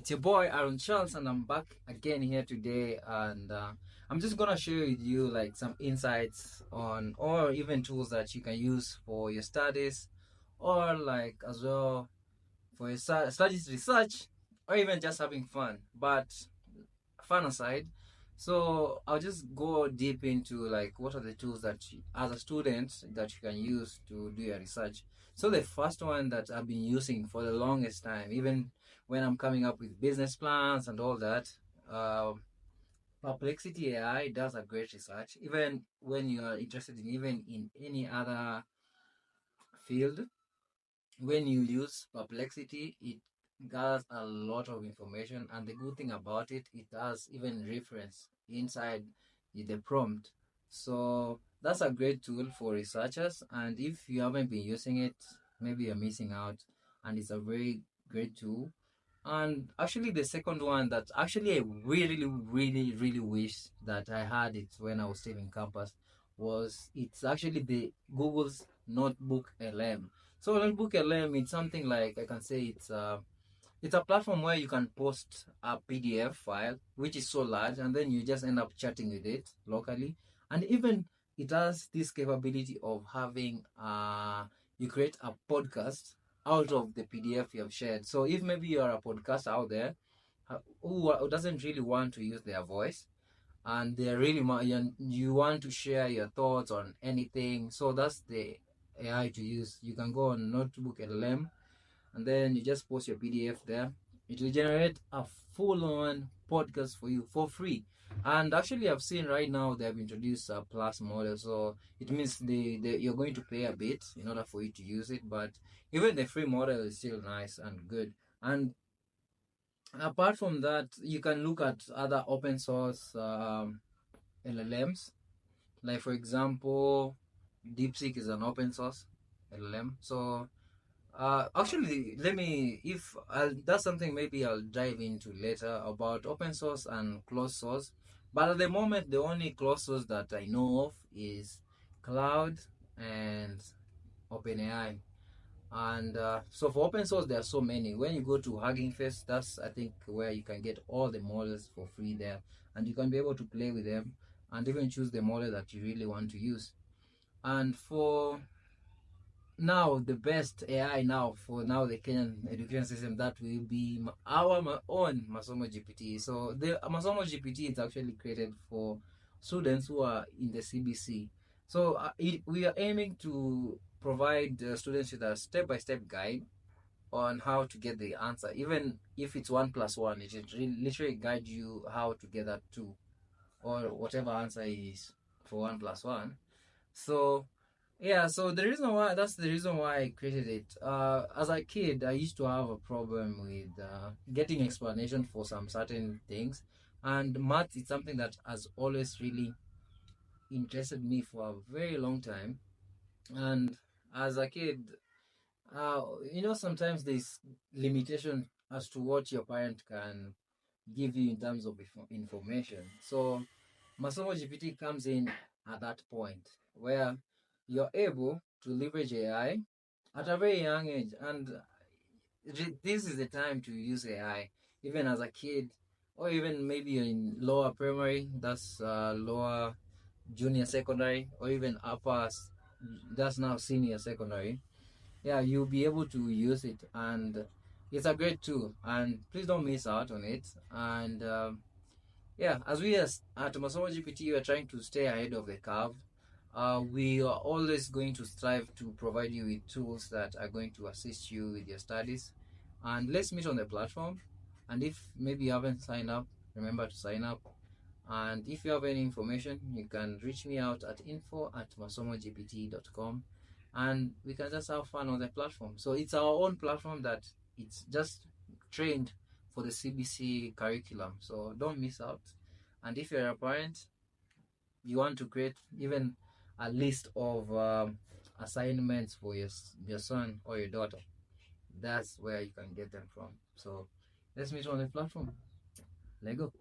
It's your boy Aaron Charles, and I'm back again here today. And I'm just gonna share with you like some insights on, or even tools that you can use for your studies, or like as well for your studies research, or even just having fun. But fun aside, so I'll just go deep into like what are the tools that as a student that you can use to do your research. So the first one that I've been using for the longest time, even when I'm coming up with business plans and all that, uh, Perplexity AI does a great research. Even when you are interested in even in any other field, when you use Perplexity, it does a lot of information, and the good thing about it, it has even reference inside the prompt. So that's a great tool for researchers, and if you haven't been using it, maybe you're missing out, and it's a very great tool. And actually, the second one that actually I really wish that I had it when I was still in campus was it's actually the Google's NotebookLM. So NotebookLM, it's something like I can say it's a platform where you can post a PDF file which is so large, and then you just end up chatting with it locally. And even it has this capability of having you create a podcast out of the PDF you have shared. So if maybe you're a podcaster out there who doesn't really want to use their voice, and they're really you want to share your thoughts on anything, so that's the AI to use. You can go on NotebookLM, and then you just post your PDF there. It will generate a full-on podcast for you for free. And actually, I've seen right now they have introduced a plus model, so it means you're going to pay a bit in order for you to use it. But even the free model is still nice and good. And apart from that, you can look at other open source LLMs. Like for example, DeepSeek is an open source LLM. So actually, let me, if that's something maybe I'll dive into later about open source and closed source. But at the moment, the only closed source that I know of is Cloud and OpenAI. And so for open source, there are so many. When you go to Hugging Face, that's I think where you can get all the models for free there, and you can be able to play with them and even choose the model that you really want to use. And for now, the best AI now for now the Kenyan education system, that will be our own MasomoGPT. So the MasomoGPT is actually created for students who are in the CBC. So we are aiming to provide students with a step-by-step guide on how to get the answer. Even if it's 1+1, it will literally guide you how to get that 2, or whatever answer is for 1+1. So yeah, so that's the reason why I created it. As a kid, I used to have a problem with getting explanation for some certain things, and math is something that has always really interested me for a very long time. And as a kid, sometimes there's limitation as to what your parent can give you in terms of information. So Masomo GPT comes in at that point where you're able to leverage AI at a very young age. And this is the time to use AI, even as a kid, or even maybe in lower primary, that's lower junior secondary, or even upper, that's now senior secondary. Yeah, you'll be able to use it, and it's a great tool. And please don't miss out on it. And yeah, as we at Masomo GPT, we are trying to stay ahead of the curve. We are always going to strive to provide you with tools that are going to assist you with your studies. And let's meet on the platform. And if maybe you haven't signed up, remember to sign up. And if you have any information, you can reach me out at info@masomogpt.com, and we can just have fun on the platform. So it's our own platform that it's just trained for the CBC curriculum. So don't miss out. And if you're a parent, you want to create even a list of assignments for your son or your daughter, that's where you can get them from. So let's meet on the platform. Lego.